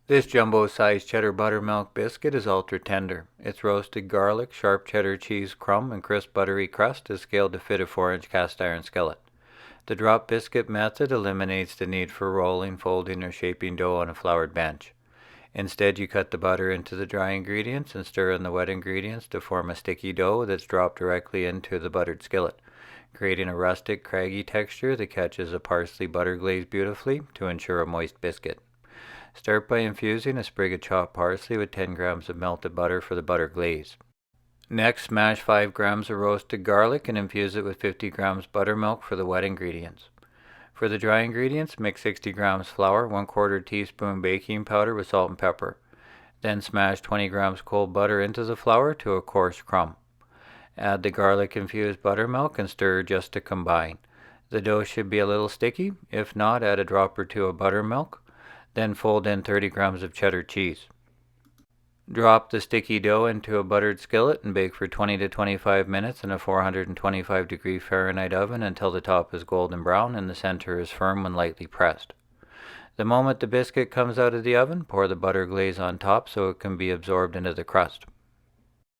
This jumbo-sized cheddar buttermilk biscuit is ultra tender. Its roasted garlic, sharp cheddar cheese crumb, and crisp buttery crust is scaled to fit a 4-inch cast iron skillet. The drop biscuit method eliminates the need for rolling, folding, or shaping dough on a floured bench. Instead, you cut the butter into the dry ingredients and stir in the wet ingredients to form a sticky dough that's dropped directly into the buttered skillet, creating a rustic, craggy texture that catches a parsley butter glaze beautifully to ensure a moist biscuit. Start by infusing a sprig of chopped parsley with 10 grams of melted butter for the butter glaze. Next, smash 5 grams of roasted garlic and infuse it with 50 grams buttermilk for the wet ingredients. For the dry ingredients, mix 60 grams flour, 1/4 teaspoon baking powder with salt and pepper. Then smash 20 grams cold butter into the flour to a coarse crumb. Add the garlic-infused buttermilk and stir just to combine. The dough should be a little sticky. If not, add a drop or two of buttermilk. Then fold in 30 grams of cheddar cheese. Drop the sticky dough into a buttered skillet and bake for 20 to 25 minutes in a 425-degree Fahrenheit oven until the top is golden brown and the center is firm when lightly pressed. The moment the biscuit comes out of the oven, pour the butter glaze on top so it can be absorbed into the crust.